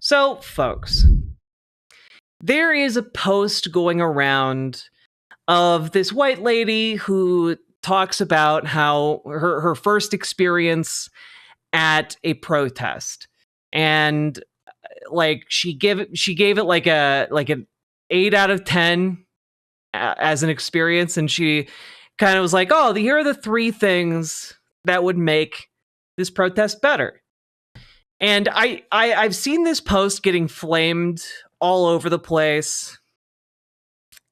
So, folks, there is a post going around of this white lady who talks about how her first experience at a protest, and like she gave it like an 8 out of 10 as an experience, and she kind of was like, oh, here are the three things that would make this protest better. And I've seen this post getting flamed all over the place,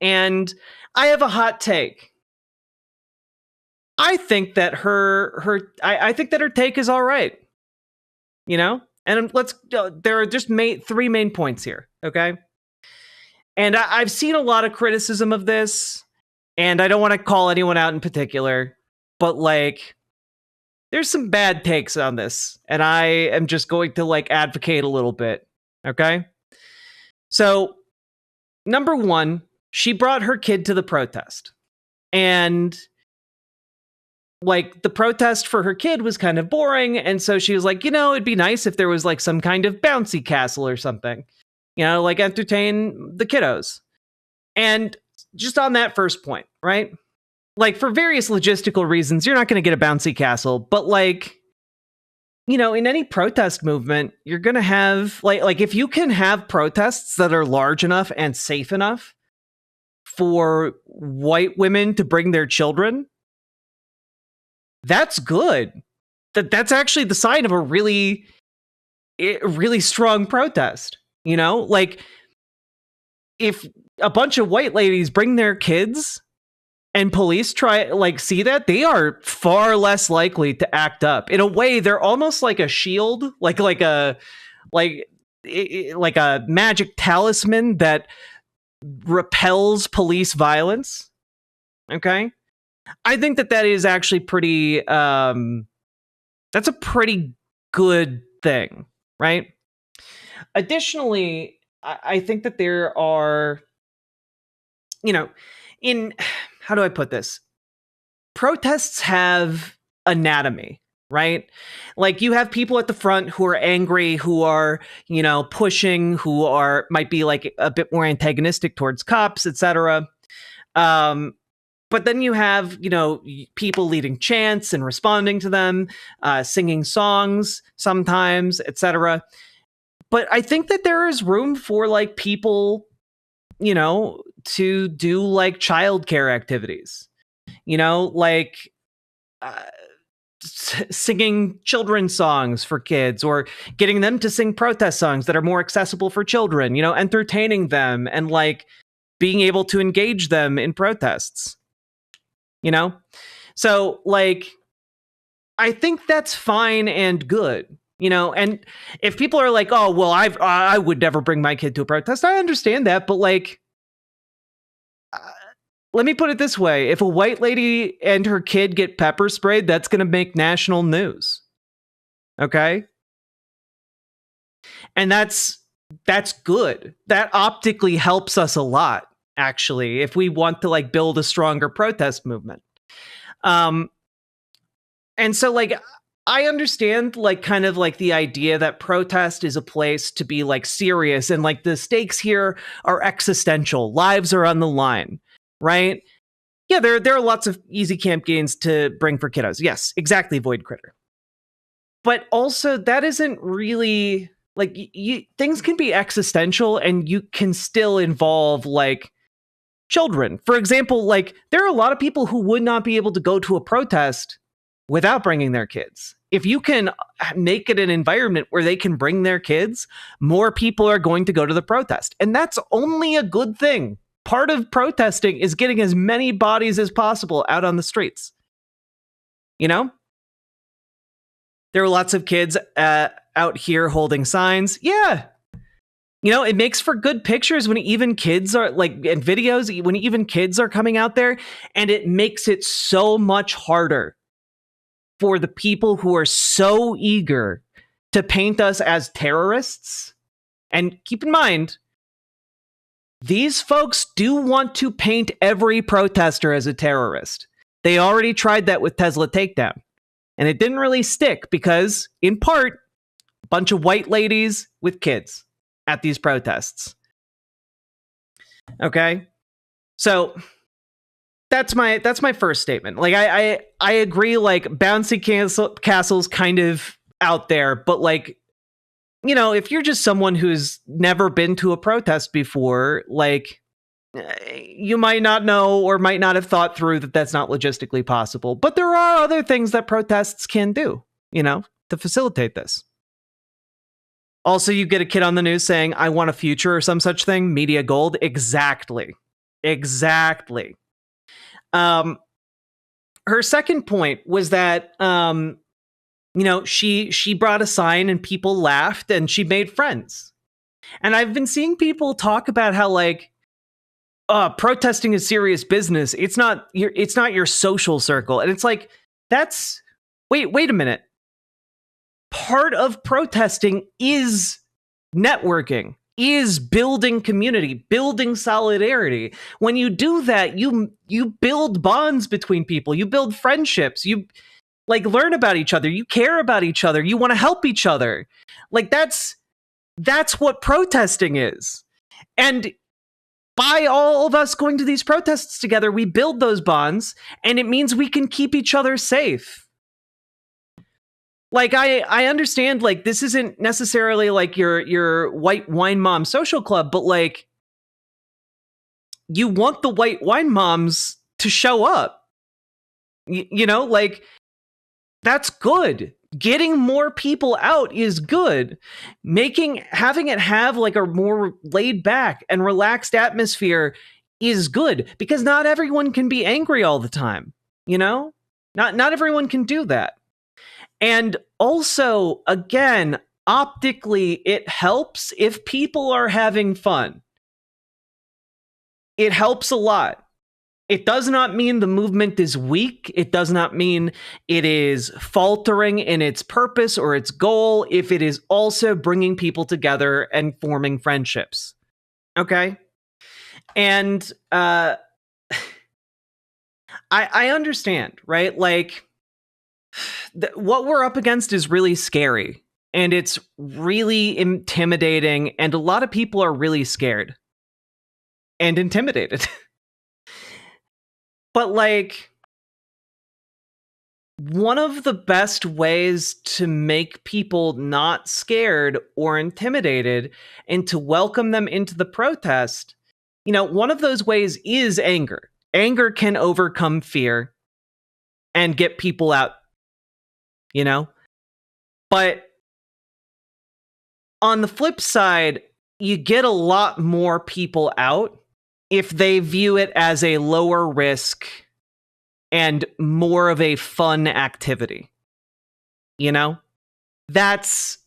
and I have a hot take. I think that I think that her take is all right. You know, and let's there are just three main points here. Okay, and I've seen a lot of criticism of this, and I don't want to call anyone out in particular, but like, there's some bad takes on this, and I am just going to like advocate a little bit. Okay, so number one, she brought her kid to the protest, and like the protest for her kid was kind of boring, and so she was like, it'd be nice if there was like some kind of bouncy castle or something, like entertain the kiddos. And just on that first point, right? Like, for various logistical reasons, you're not going to get a bouncy castle, but like, in any protest movement, you're going to have like if you can have protests that are large enough and safe enough for white women to bring their children, that's good. That's actually the sign of a really strong protest. Like, if a bunch of white ladies bring their kids and police see that, they are far less likely to act up. In a way, they're almost like a shield, like a magic talisman that repels police violence. Okay, I think that is actually pretty. That's a pretty good thing, right? Additionally, I think that there are, in how do I put this? Protests have anatomy, right? Like, you have people at the front who are angry, who are, pushing, who might be like a bit more antagonistic towards cops, etc. But then you have, people leading chants and responding to them, singing songs sometimes, etc. But I think that there is room for like people, to do like childcare activities, like singing children's songs for kids, or getting them to sing protest songs that are more accessible for children, entertaining them and like being able to engage them in protests. So like, I think that's fine and good, and if people are like, oh, well, I would never bring my kid to a protest, I understand that, but like, let me put it this way. If a white lady and her kid get pepper sprayed, that's going to make national news. Okay? And that's good. That optically helps us a lot, actually, if we want to like build a stronger protest movement. And so like, I understand like kind of like the idea that protest is a place to be like serious, and like the stakes here are existential. Lives are on the line, right? Yeah, there are lots of easy camp games to bring for kiddos. Yes, exactly, Void Critter. But also, that isn't really like, things can be existential and you can still involve like children. For example, like, there are a lot of people who would not be able to go to a protest without bringing their kids. If you can make it an environment where they can bring their kids, more people are going to go to the protest. And that's only a good thing. Part of protesting is getting as many bodies as possible out on the streets. There are lots of kids out here holding signs. Yeah. It makes for good pictures when even kids are like, and videos when even kids are coming out there, and it makes it so much harder for the people who are so eager to paint us as terrorists. And keep in mind, these folks do want to paint every protester as a terrorist. They already tried that with Tesla Takedown, and it didn't really stick because, in part, a bunch of white ladies with kids. at these protests. Okay? So that's my first statement. Like I agree, like bouncy castles kind of out there, but like, you know, if you're just someone who's never been to a protest before, like you might not know or might not have thought through that that's not logistically possible. But there are other things that protests can do, you know, to facilitate this. Also, you get a kid on the news saying, I want a future or some such thing, media gold. Exactly. Her second point was that, you know, she brought a sign and people laughed and she made friends. And I've been seeing people talk about how, like, protesting is serious business. It's not your social circle. And it's like, wait a minute. Part of protesting is networking, is building community, building solidarity. When you do that, you build bonds between people, you build friendships, you like learn about each other, you care about each other, you want to help each other. Like that's what protesting is. And by all of us going to these protests together, we build those bonds, and it means we can keep each other safe. Like, I understand, like, this isn't necessarily like your white wine mom social club, but like, you want the white wine moms to show up. You know, like, that's good. Getting more people out is good. Having it have like a more laid back and relaxed atmosphere is good, because not everyone can be angry all the time, you know? Not everyone can do that. And also, again, optically, it helps if people are having fun. It helps a lot. It does not mean the movement is weak. It does not mean it is faltering in its purpose or its goal if it is also bringing people together and forming friendships. Okay? And I understand, right? Like, what we're up against is really scary, and it's really intimidating, and a lot of people are really scared and intimidated. But like, one of the best ways to make people not scared or intimidated and to welcome them into the protest, you know, one of those ways is anger. Anger can overcome fear and get people out, you know? But on the flip side, you get a lot more people out if they view it as a lower risk and more of a fun activity. You know? That's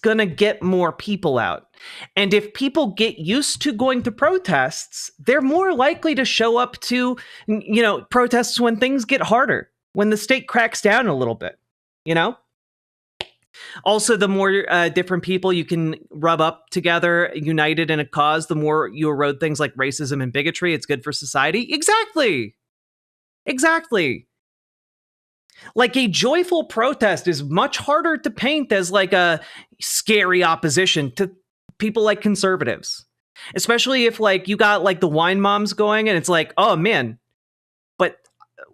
gonna get more people out. And if people get used to going to protests, they're more likely to show up to, you know, protests when things get harder, when the state cracks down a little bit, you know? Also, the more different people you can rub up together, united in a cause, the more you erode things like racism and bigotry. It's good for society. Exactly. Like, a joyful protest is much harder to paint as like a scary opposition to people like conservatives. Especially if like you got like the wine moms going and it's like, oh man, but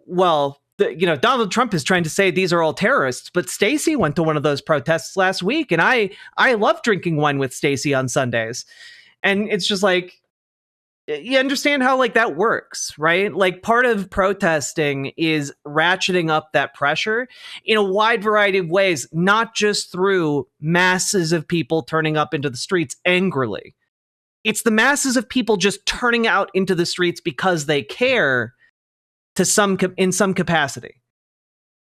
well, you know, Donald Trump is trying to say these are all terrorists, but Stacey went to one of those protests last week, and I love drinking wine with Stacey on Sundays. And it's just like, you understand how like that works, right? Like, part of protesting is ratcheting up that pressure in a wide variety of ways, not just through masses of people turning up into the streets angrily. It's the masses of people just turning out into the streets because they care in some capacity.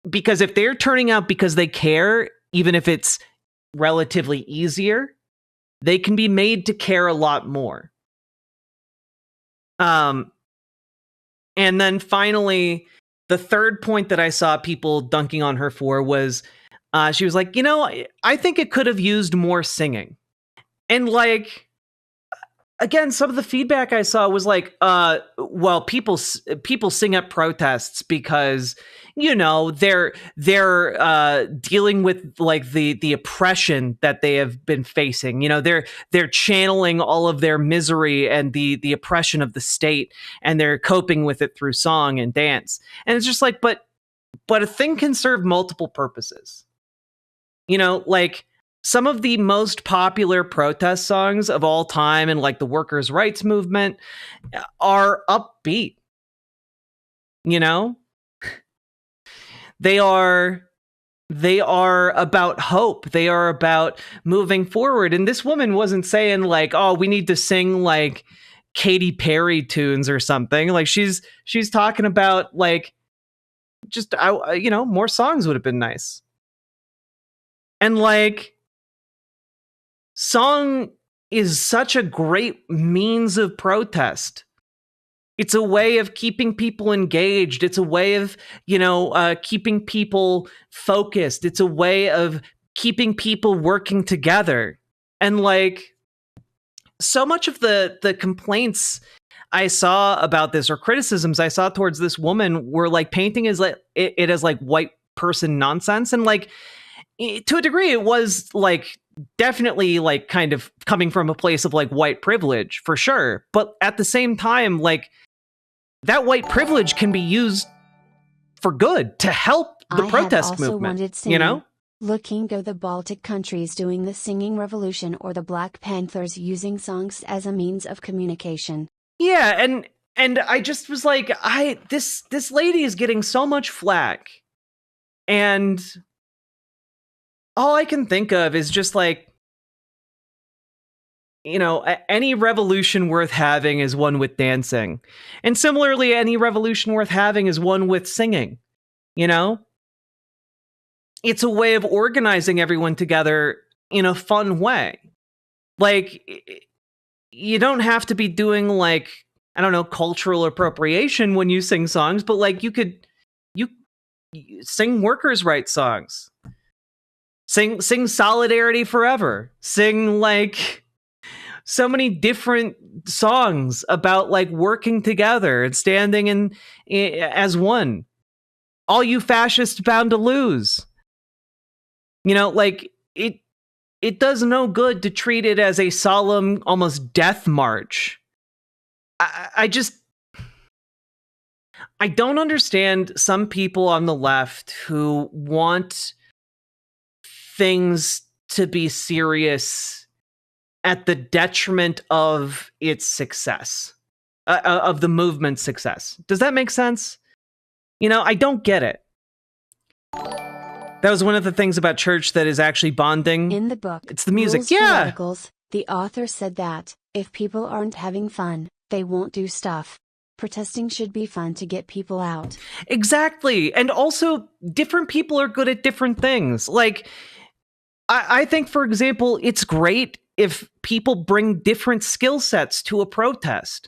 Because if they're turning out because they care, even if it's relatively easier, they can be made to care a lot more. And then finally, the third point that I saw people dunking on her for was, she was like, you know, I think it could have used more singing. And like, again, some of the feedback I saw was like, well, people sing at protests because they're dealing with like the oppression that they have been facing. They're channeling all of their misery and the oppression of the state, and they're coping with it through song and dance. And it's just like, but a thing can serve multiple purposes. Like some of the most popular protest songs of all time in like the workers' rights movement are upbeat. You know, they are about hope. They are about moving forward. And this woman wasn't saying like, "Oh, we need to sing like Katy Perry tunes or something." Like she's talking about like just more songs would have been nice. And like song is such a great means of protest. It's a way of keeping people engaged. It's a way of, keeping people focused. It's a way of keeping people working together. And like so much of the complaints I saw about this, or criticisms I saw towards this woman, were like painting as like it as like white person nonsense. And like to a degree, it was like definitely like kind of coming from a place of like white privilege for sure. But at the same time, like that white privilege can be used for good to help the protest movement. Looking go the Baltic countries doing the singing revolution, or the Black Panthers using songs as a means of communication. Yeah, and I just was like, this lady is getting so much flack, and all I can think of is just like, any revolution worth having is one with dancing. And similarly, any revolution worth having is one with singing. It's a way of organizing everyone together in a fun way. Like, you don't have to be doing like, I don't know, cultural appropriation when you sing songs, but like you sing workers' rights songs. Sing Solidarity Forever. Sing like so many different songs about like working together and standing in as one. All you fascists bound to lose. Like it does no good to treat it as a solemn, almost death march. I don't understand some people on the left who want things to be serious at the detriment of its success, of the movement's success. Does that make sense? I don't get it. That was one of the things about church that is actually bonding. In the book, it's the music. Rules for Radicals, the author said that if people aren't having fun, they won't do stuff. Protesting should be fun to get people out. Exactly. And also, different people are good at different things. Like, I think, for example, it's great if people bring different skill sets to a protest.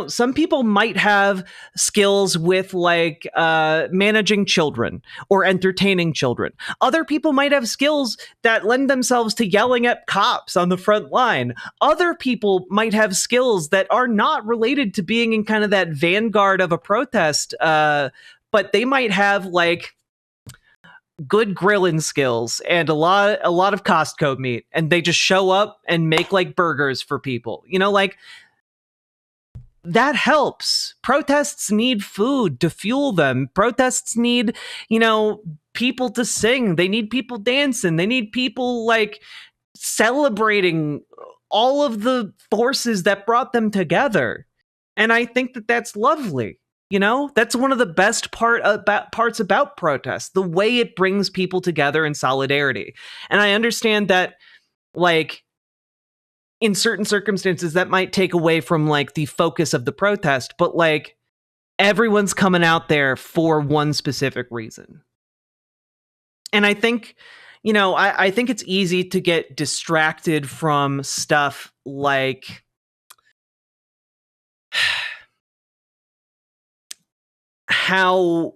Some people might have skills with like managing children or entertaining children. Other people might have skills that lend themselves to yelling at cops on the front line. Other people might have skills that are not related to being in kind of that vanguard of a protest, but they might have like good grilling skills and a lot of Costco meat, and they just show up and make like burgers for people. Like that helps. Protests need food to fuel them. Protests need, people to sing. They need people dancing. They need people like celebrating all of the forces that brought them together. And I think that that's lovely. That's one of the best parts about protests, the way it brings people together in solidarity. And I understand that, like, in certain circumstances, that might take away from, like, the focus of the protest, but, like, everyone's coming out there for one specific reason. And I think, I think it's easy to get distracted from stuff like how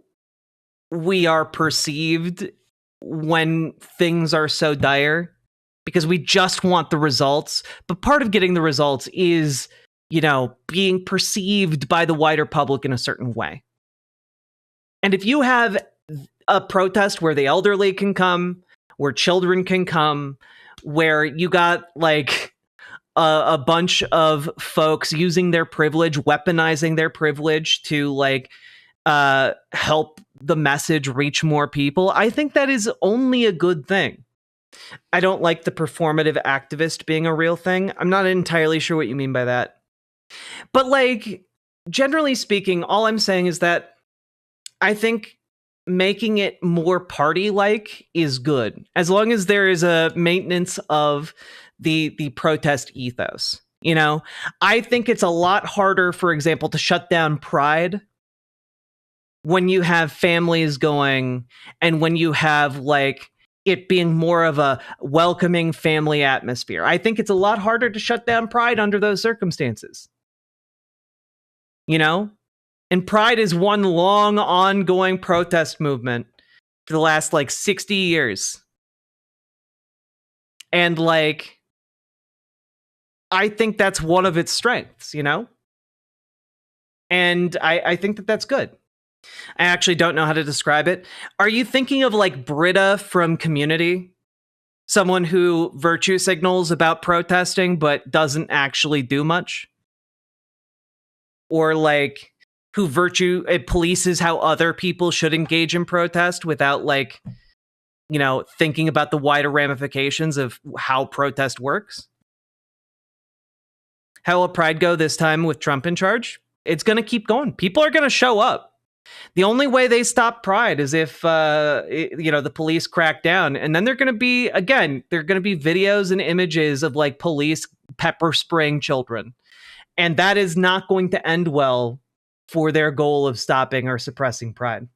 we are perceived when things are so dire. because we just want the results. But part of getting the results is, being perceived by the wider public in a certain way. And if you have a protest where the elderly can come, where children can come, where you got like a bunch of folks using their privilege, weaponizing their privilege to like help the message reach more people, I think that is only a good thing. I don't like the performative activist being a real thing. I'm not entirely sure what you mean by that. But like, generally speaking, all I'm saying is that I think making it more party-like is good, as long as there is a maintenance of the protest ethos. I think it's a lot harder, for example, to shut down Pride when you have families going and when you have like it being more of a welcoming family atmosphere. I think it's a lot harder to shut down Pride under those circumstances. And Pride is one long ongoing protest movement for the last like 60 years. And like, I think that's one of its strengths, And I think that that's good. I actually don't know how to describe it. Are you thinking of like Britta from Community? Someone who virtue signals about protesting but doesn't actually do much? Or like who it polices how other people should engage in protest without like, thinking about the wider ramifications of how protest works? How will Pride go this time with Trump in charge? It's going to keep going. People are going to show up. The only way they stop Pride is if, the police crack down. And then they're going to be videos and images of like police pepper spraying children. And that is not going to end well for their goal of stopping or suppressing Pride.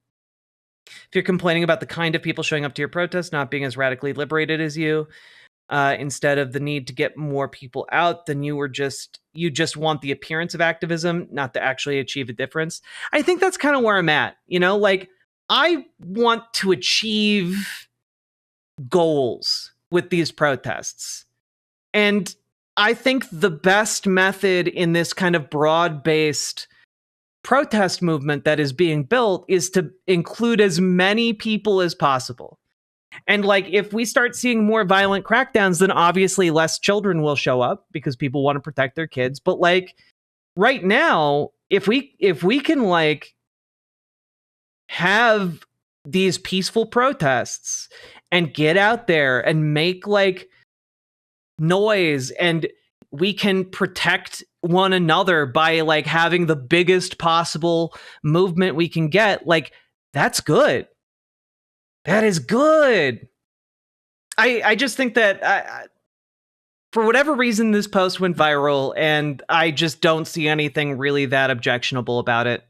If you're complaining about the kind of people showing up to your protest not being as radically liberated as you, instead of the need to get more people out, then you just want the appearance of activism, not to actually achieve a difference. I think that's kind of where I'm at. Like I want to achieve goals with these protests. And I think the best method in this kind of broad-based protest movement that is being built is to include as many people as possible. And like, if we start seeing more violent crackdowns, then obviously less children will show up because people want to protect their kids. But like right now, if we can like have these peaceful protests and get out there and make like noise, and we can protect one another by like having the biggest possible movement we can get, like that's good. That is good. I just think that for whatever reason, this post went viral, and I just don't see anything really that objectionable about it.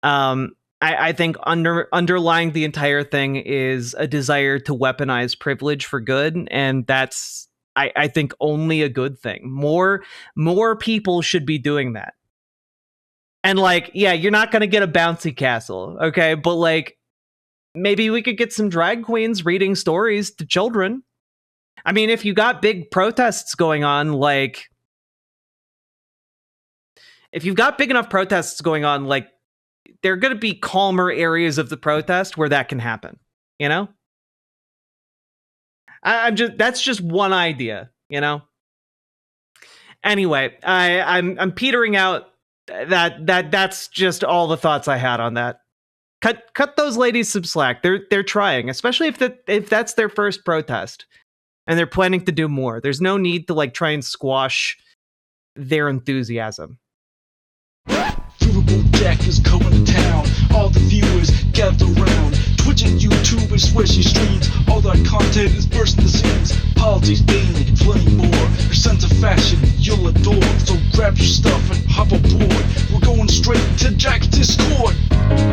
I think underlying the entire thing is a desire to weaponize privilege for good, and that's, I think, only a good thing. More people should be doing that. And like, yeah, you're not going to get a bouncy castle, okay? But like, maybe we could get some drag queens reading stories to children. I mean, if you got big protests going on, like, if you've got big enough protests going on, like, there are going to be calmer areas of the protest where that can happen, that's just one idea, Anyway, I'm petering out. That's just all the thoughts I had on that. Cut those ladies some slack. They're trying, especially if that's their first protest, and they're planning to do more. There's no need to like try and squash their enthusiasm. Riverboat Jack is coming to town. All the viewers gather around. Twitch and YouTube and swishy streams. All that content is bursting the scenes. Politics, gaming, plenty more. Your sense of fashion you'll adore. So grab your stuff and hop aboard. We're going straight to Jack's Discord.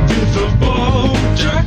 Riverboat Jack.